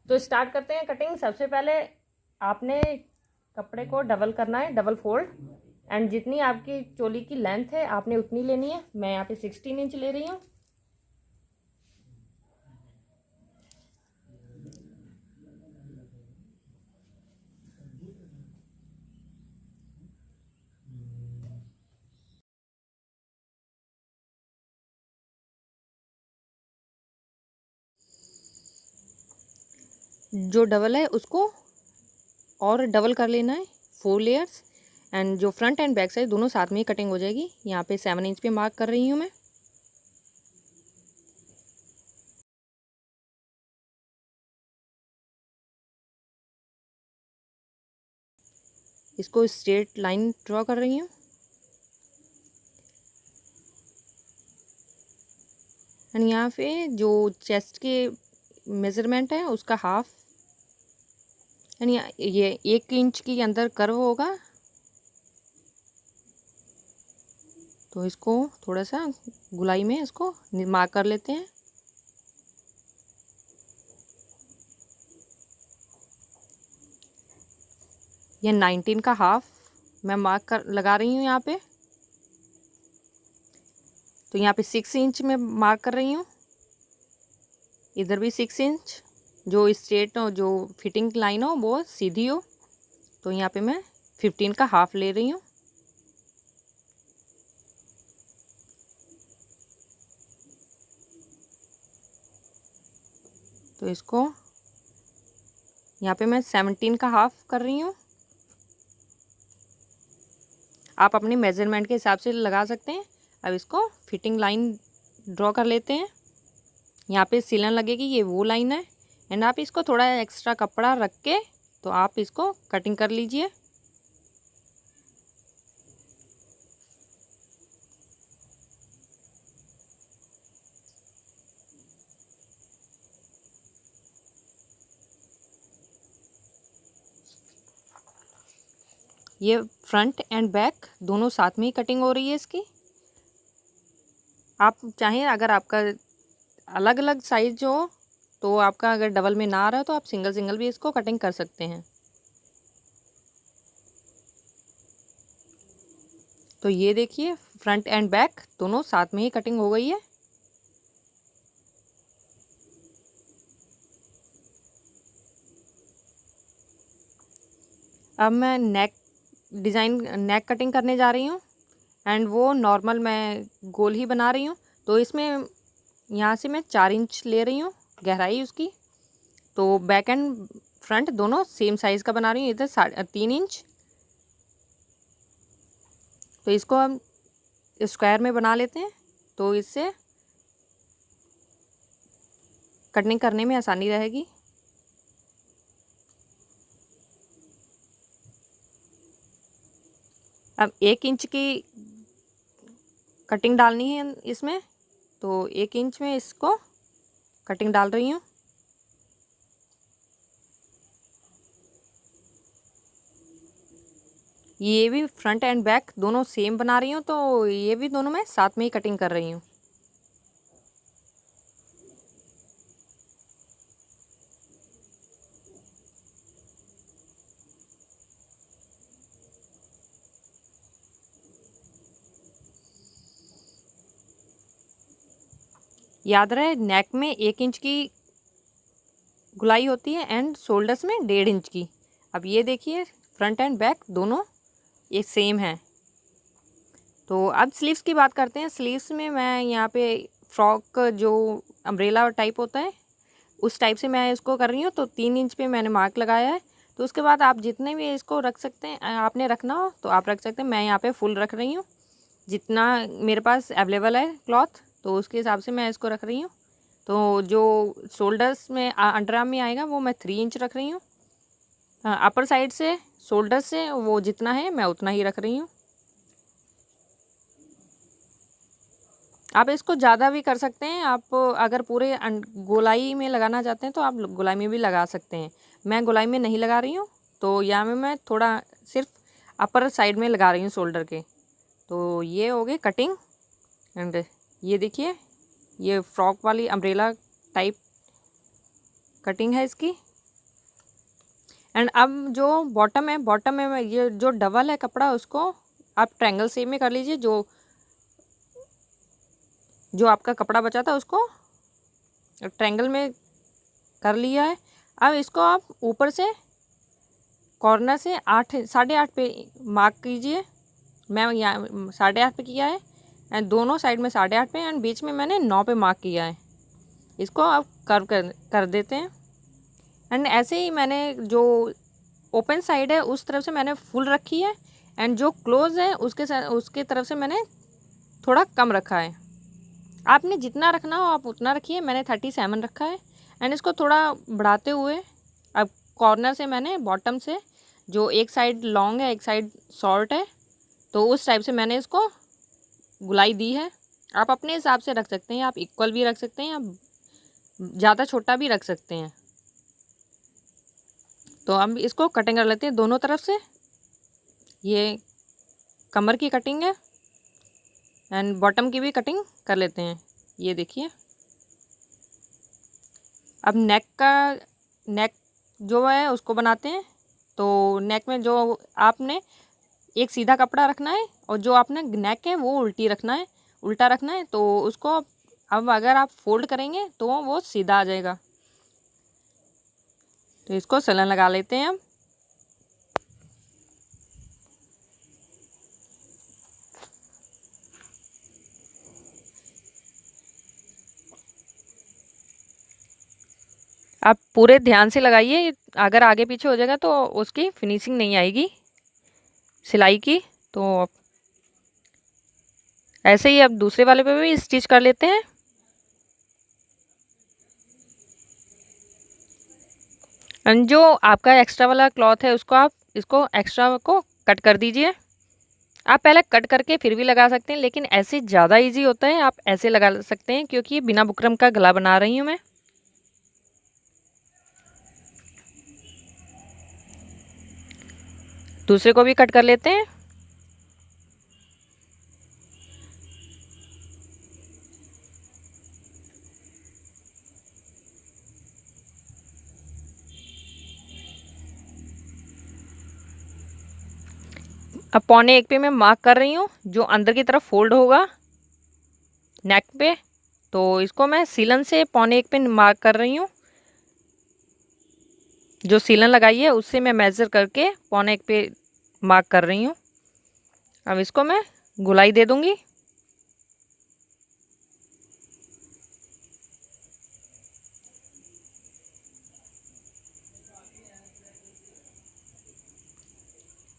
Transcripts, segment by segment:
तो स्टार्ट करते हैं कटिंग। सबसे पहले आपने कपड़े को डबल करना है, डबल फोल्ड, एंड जितनी आपकी चोली की लेंथ है आपने उतनी लेनी है। मैं यहाँ पे 16 इंच ले रही हूँ। जो डबल है उसको और डबल कर लेना है, 4 लेयर्स। एंड जो फ्रंट एंड बैक साइड दोनों साथ में ही कटिंग हो जाएगी। यहाँ पे 7 इंच पे मार्क कर रही हूँ मैं। इसको स्ट्रेट लाइन ड्रॉ कर रही हूँ। एंड यहाँ पे जो चेस्ट के मेज़रमेंट है उसका हाफ, यानी ये 1 इंच के अंदर कर्व होगा। तो इसको थोड़ा सा गुलाई में इसको मार्क कर लेते हैं। ये 19 का हाफ मैं मार्क कर लगा रही हूँ यहाँ पे। तो यहाँ पे 6 इंच में मार्क कर रही हूँ, इधर भी 6 इंच। जो स्ट्रेट हो, जो फिटिंग लाइन हो वो सीधी हो। तो यहाँ पे मैं 15 का हाफ ले रही हूँ। तो इसको यहाँ पे मैं 17 का हाफ कर रही हूँ। आप अपनी मेज़रमेंट के हिसाब से लगा सकते हैं। अब इसको फिटिंग लाइन ड्रॉ कर लेते हैं। यहाँ पे सिलन लगेगी, ये वो लाइन है। एंड आप इसको थोड़ा एक्स्ट्रा कपड़ा रख के तो आप इसको कटिंग कर लीजिए। ये फ्रंट एंड बैक दोनों साथ में ही कटिंग हो रही है इसकी। आप चाहें, अगर आपका अलग अलग साइज हो तो आपका अगर डबल में ना आ रहा है तो आप सिंगल सिंगल भी इसको कटिंग कर सकते हैं। तो ये देखिए, फ्रंट एंड बैक दोनों साथ में ही कटिंग हो गई है। अब मैं नेक डिज़ाइन, नेक कटिंग करने जा रही हूँ। एंड वो नॉर्मल मैं गोल ही बना रही हूँ। तो इसमें यहाँ से मैं 4 इंच ले रही हूँ गहराई उसकी। तो बैक एंड फ्रंट दोनों सेम साइज़ का बना रही हूँ। इधर 3.5 इंच। तो इसको हम स्क्वायर में बना लेते हैं, तो इससे कटिंग करने में आसानी रहेगी। अब 1 इंच की कटिंग डालनी है इसमें। तो 1 इंच में इसको कटिंग डाल रही हूँ। ये भी फ्रंट एंड बैक दोनों सेम बना रही हूँ, तो ये भी दोनों मैं साथ में ही कटिंग कर रही हूँ। याद रहे, नेक में 1 इंच की गुलाई होती है एंड शोल्डर्स में 1.5 इंच की। अब ये देखिए, फ्रंट एंड बैक दोनों ये सेम है। तो अब स्लीव्स की बात करते हैं। स्लीव्स में मैं यहाँ पे फ्रॉक जो अम्ब्रेला टाइप होता है उस टाइप से मैं इसको कर रही हूँ। तो 3 इंच पे मैंने मार्क लगाया है। तो उसके बाद आप जितने भी इसको रख सकते हैं, आपने रखना हो तो आप रख सकते हैं। मैं यहाँ पे फुल रख रही हूँ, जितना मेरे पास अवेलेबल है क्लॉथ, तो उसके हिसाब से मैं इसको रख रही हूँ। तो जो शोल्डर्स में अंडर आर्म में आएगा वो मैं 3 इंच रख रही हूँ। अपर साइड से शोल्डर से वो जितना है मैं उतना ही रख रही हूँ। आप इसको ज़्यादा भी कर सकते हैं। आप अगर पूरे गोलाई में लगाना चाहते हैं तो आप गोलाई में भी लगा सकते हैं। मैं गोलाई में नहीं लगा रही हूँ, तो यहाँ में मैं थोड़ा सिर्फ अपर साइड में लगा रही हूँ शोल्डर के। तो ये हो गई कटिंग। एंड ये देखिए, ये फ्रॉक वाली अम्ब्रेला टाइप कटिंग है इसकी। एंड अब जो बॉटम है, बॉटम में ये जो डबल है कपड़ा उसको आप ट्रायंगल शेप में कर लीजिए। जो आपका कपड़ा बचा था उसको ट्रायंगल में कर लिया है। अब इसको आप ऊपर से कॉर्नर से 8 8.5 पे मार्क कीजिए। मैं यहाँ 8.5 पे किया है एंड दोनों साइड में 8.5 पे एंड बीच में मैंने 9 पे मार्क किया है। इसको अब कर्व कर देते हैं। एंड ऐसे ही मैंने जो ओपन साइड है उस तरफ से मैंने फुल रखी है एंड जो क्लोज है उसके तरफ से मैंने थोड़ा कम रखा है। आपने जितना रखना हो आप उतना रखिए। मैंने 37 रखा है एंड इसको थोड़ा बढ़ाते हुए अब कॉर्नर से मैंने बॉटम से जो एक साइड लॉन्ग है एक साइड शॉर्ट है तो उस टाइप से मैंने इसको गुलाई दी है। आप अपने हिसाब से रख सकते हैं, आप इक्वल भी रख सकते हैं, आप ज़्यादा छोटा भी रख सकते हैं। तो हम इसको कटिंग कर लेते हैं दोनों तरफ से। ये कमर की कटिंग है एंड बॉटम की भी कटिंग कर लेते हैं। ये देखिए अब नेक जो है उसको बनाते हैं। तो नेक में जो आपने एक सीधा कपड़ा रखना है और जो आपने नेक है वो उल्टा रखना है। तो उसको अब अगर आप फोल्ड करेंगे तो वो सीधा आ जाएगा। तो इसको सलन लगा लेते हैं हम। आप पूरे ध्यान से लगाइए, अगर आगे पीछे हो जाएगा तो उसकी फिनिशिंग नहीं आएगी सिलाई की। तो ऐसे ही अब दूसरे वाले पे भी स्टिच कर लेते हैं। एंड जो आपका एक्स्ट्रा वाला क्लॉथ है उसको आप इसको एक्स्ट्रा को कट कर दीजिए। आप पहले कट करके फिर भी लगा सकते हैं लेकिन ऐसे ज़्यादा इजी होता है, आप ऐसे लगा सकते हैं क्योंकि ये बिना बुकरम का गला बना रही हूँ मैं। दूसरे को भी कट कर लेते हैं। अब 1.25 पे मैं मार्क कर रही हूँ जो अंदर की तरफ फोल्ड होगा नेक पे। तो इसको मैं सीलन से 1.25 पे मार्क कर रही हूँ। जो सीलन लगाई है उससे मैं मेज़र करके 1.25 पे मार्क कर रही हूँ। अब इसको मैं गुलाई दे दूँगी।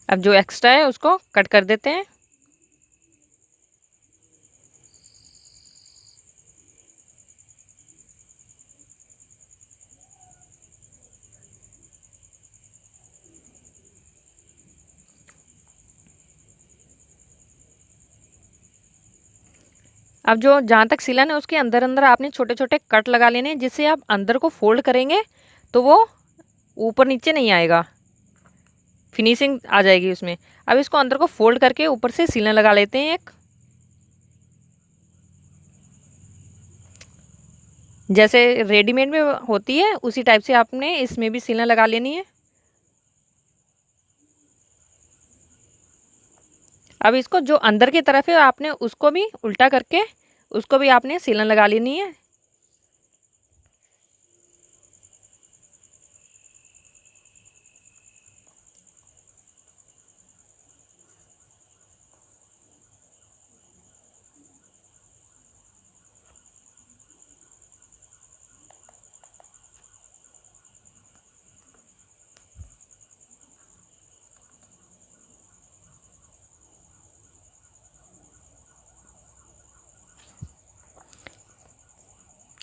अब जो एक्स्ट्रा है उसको कट कर देते हैं। अब जो जहाँ तक सिलन है उसके अंदर अंदर आपने छोटे छोटे कट लगा लेने हैं जिससे आप अंदर को फोल्ड करेंगे तो वो ऊपर नीचे नहीं आएगा, फिनिशिंग आ जाएगी उसमें। अब इसको अंदर को फोल्ड करके ऊपर से सिलन लगा लेते हैं एक। जैसे रेडीमेड में होती है उसी टाइप से आपने इसमें भी सिलन लगा लेनी है। अब इसको जो अंदर की तरफ है आपने उसको भी उल्टा करके उसको भी आपने सिलन लगा लेनी है।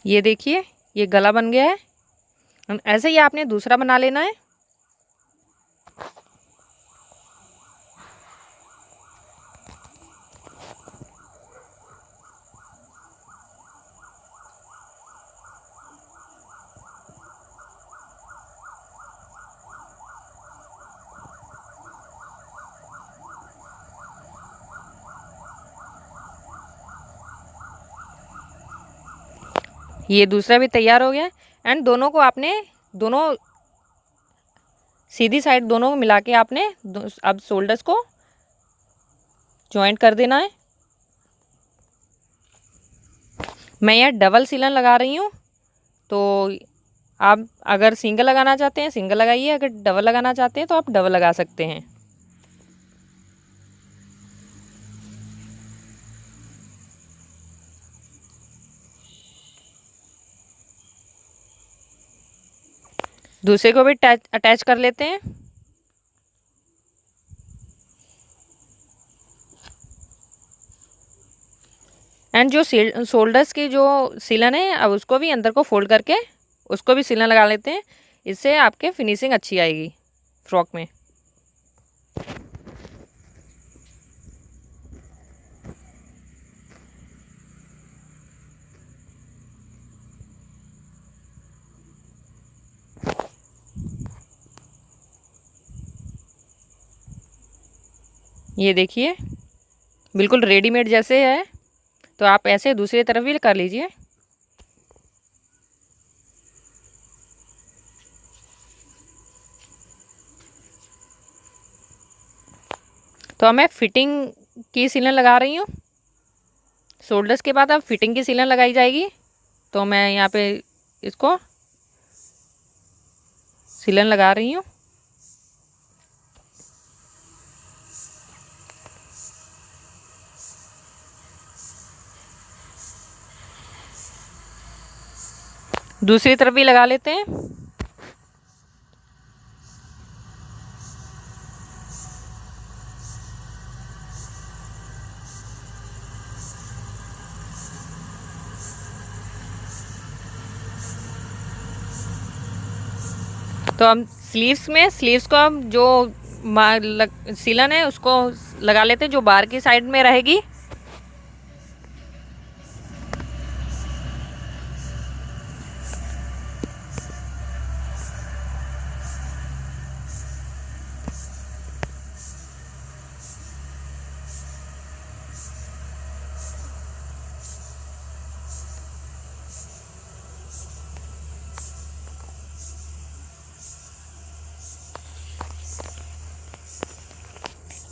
ये देखिए ये गला बन गया है। ऐसे ही आपने दूसरा बना लेना है। ये दूसरा भी तैयार हो गया एंड दोनों को आपने दोनों सीधी साइड दोनों को मिला के आपने अब शोल्डर्स को जॉइंट कर देना है। मैं यहाँ डबल सीलन लगा रही हूँ, तो आप अगर सिंगल लगाना चाहते हैं सिंगल लगाइए, अगर डबल लगाना चाहते हैं तो आप डबल लगा सकते हैं। दूसरे को भी अटैच कर लेते हैं। एंड जो शोल्डर्स की जो सिलन है, अब उसको भी अंदर को फोल्ड करके उसको भी सिलन लगा लेते हैं। इससे आपके फिनिशिंग अच्छी आएगी फ्रॉक में। ये देखिए बिल्कुल रेडीमेड जैसे है, तो आप ऐसे दूसरी तरफ भी कर लीजिए। तो मैं फिटिंग की सिलन लगा रही हूँ। शोल्डर्स के बाद अब फिटिंग की सिलन लगाई जाएगी। तो मैं यहाँ पे इसको सिलन लगा रही हूँ। दूसरी तरफ भी लगा लेते हैं। तो हम स्लीव्स को हम जो सिलन है उसको लगा लेते हैं, जो बाहर की साइड में रहेगी।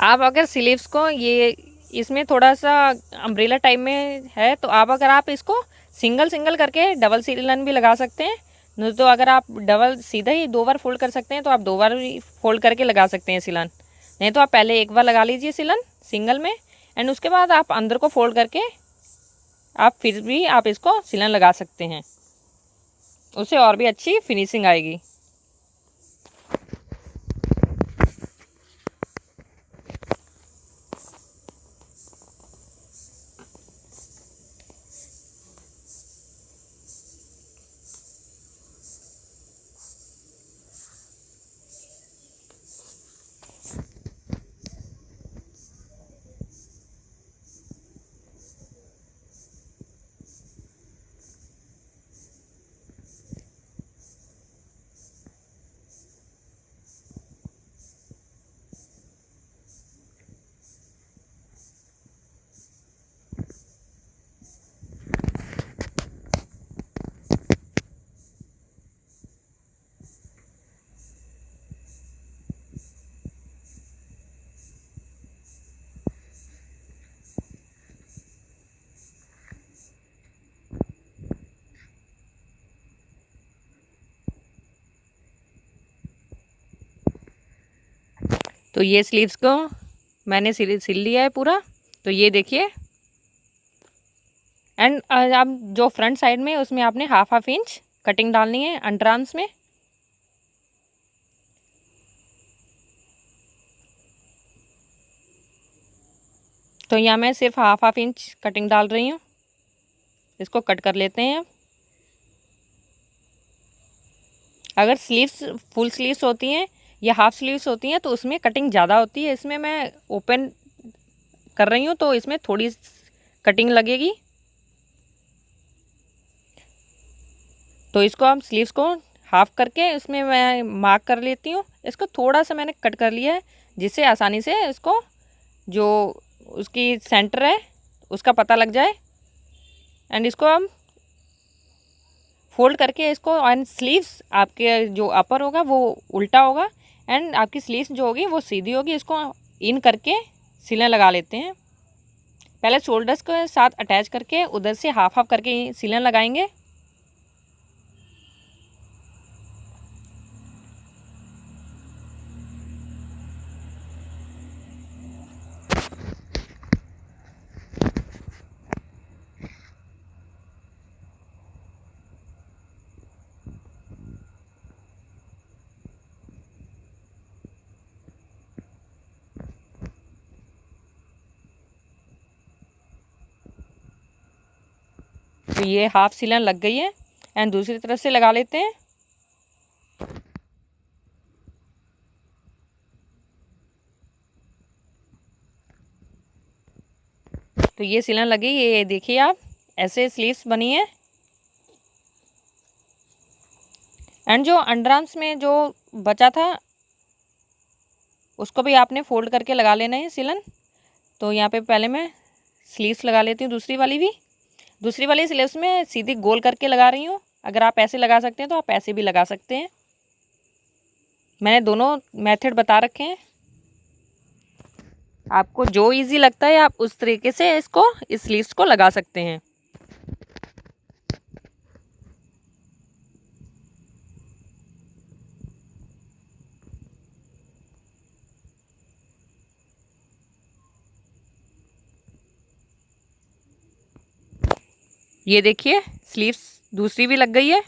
आप अगर स्लीव्स को ये इसमें थोड़ा सा अम्ब्रेला टाइप में है, तो अगर आप इसको सिंगल सिंगल करके डबल सिलन भी लगा सकते हैं। नहीं तो अगर आप डबल सीधा ही 2 बार फोल्ड कर सकते हैं, तो आप 2 बार भी फोल्ड करके लगा सकते हैं सिलन। नहीं तो आप पहले एक बार लगा लीजिए सिलन सिंगल में, एंड उसके बाद आप अंदर को फोल्ड करके आप फिर भी आप इसको सिलन लगा सकते हैं। उससे और भी अच्छी फिनिशिंग आएगी। तो ये स्लीव्स को मैंने सिल लिया है पूरा। तो ये देखिए, एंड अब जो फ्रंट साइड में उसमें आपने हाफ इंच कटिंग डालनी है अंडर आर्म्स में। तो यहाँ मैं सिर्फ हाफ इंच कटिंग डाल रही हूँ। इसको कट कर लेते हैं। अगर स्लीव्स फुल स्लीव्स होती हैं या हाफ स्लीव्स होती हैं तो उसमें कटिंग ज़्यादा होती है। इसमें मैं ओपन कर रही हूँ तो इसमें थोड़ी कटिंग लगेगी। तो इसको हम स्लीव्स को हाफ करके उसमें मैं मार्क कर लेती हूँ। इसको थोड़ा सा मैंने कट कर लिया है, जिससे आसानी से इसको जो उसकी सेंटर है उसका पता लग जाए। एंड इसको हम फोल्ड करके इसको, एंड स्लीव्स आपके जो अपर होगा वो उल्टा होगा, एंड आपकी स्लीव्स जो होगी वो सीधी होगी। इसको इन करके सिलें लगा लेते हैं। पहले शोल्डर्स के साथ अटैच करके उधर से हाफ हाफ करके सिलें लगाएंगे। तो ये हाफ सिलन लग गई है एंड दूसरी तरफ से लगा लेते हैं। तो ये सिलन लगी, ये देखिए आप, ऐसे स्लीव्स बनी है। एंड जो अंडर आर्म्स में जो बचा था उसको भी आपने फोल्ड करके लगा लेना है सिलन। तो यहाँ पे पहले मैं स्लीव्स लगा लेती हूँ, दूसरी वाली स्लीव्स में सीधी गोल करके लगा रही हूँ। अगर आप ऐसे लगा सकते हैं तो आप ऐसे भी लगा सकते हैं। मैंने दोनों मेथड बता रखे हैं, आपको जो इजी लगता है आप उस तरीके से इसको, इस स्लीव्स को लगा सकते हैं। ये देखिए स्लीव्स दूसरी भी लग गई है।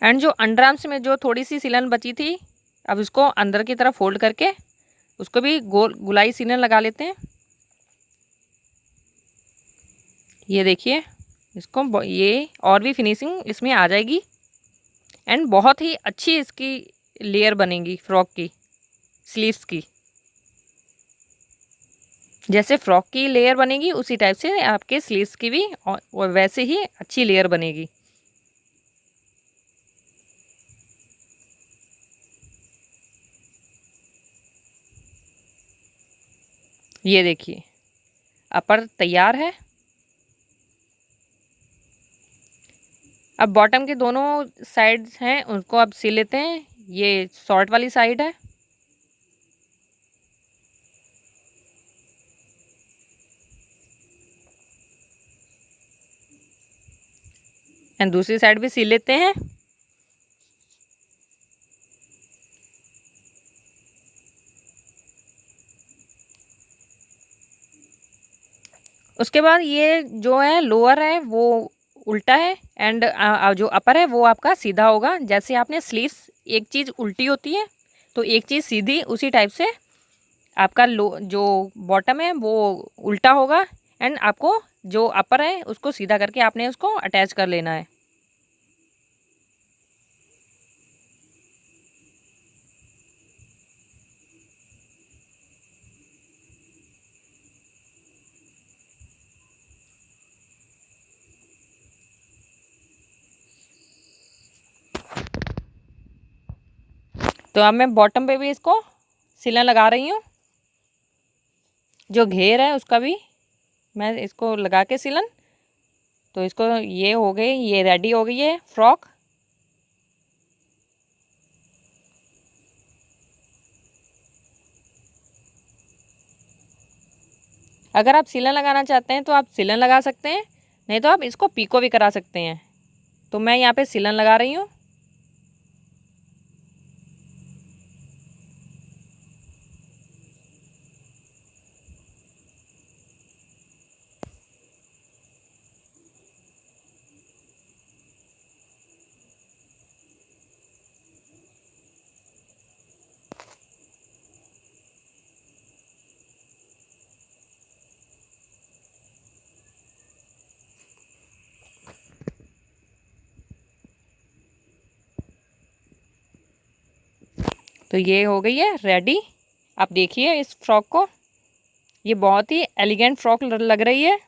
एंड जो अंडर आर्म्स में जो थोड़ी सी सिलन बची थी, अब इसको अंदर की तरफ फोल्ड करके उसको भी गोल गुलाई सिलन लगा लेते हैं। ये देखिए इसको, ये और भी फिनिशिंग इसमें आ जाएगी एंड बहुत ही अच्छी इसकी लेयर बनेगी फ्रॉक की, स्लीव्स की। जैसे फ्रॉक की लेयर बनेगी उसी टाइप से आपके स्लीव्स की भी और वैसे ही अच्छी लेयर बनेगी। ये देखिए अपर तैयार है। अब बॉटम के दोनों साइड्स हैं उनको अब सिल लेते हैं। ये शॉर्ट वाली साइड है। एंड दूसरी साइड भी सिल लेते हैं। उसके बाद ये जो है लोअर है वो उल्टा है एंड जो अपर है वो आपका सीधा होगा। जैसे आपने स्लीव्स, एक चीज़ उल्टी होती है तो एक चीज़ सीधी, उसी टाइप से आपका जो बॉटम है वो उल्टा होगा एंड आपको जो अपर है उसको सीधा करके आपने उसको अटैच कर लेना है। तो अब मैं बॉटम पे भी इसको सिलन लगा रही हूँ। जो घेर है उसका भी मैं इसको लगा के सिलन, तो इसको ये हो गई, ये रेडी हो गई है फ्रॉक। अगर आप सिलन लगाना चाहते हैं तो आप सिलन लगा सकते हैं, नहीं तो आप इसको पीको भी करा सकते हैं। तो मैं यहाँ पे सिलन लगा रही हूँ। तो ये हो गई है रेडी। आप देखिए इस फ्रॉक को, ये बहुत ही एलिगेंट फ्रॉक लग रही है।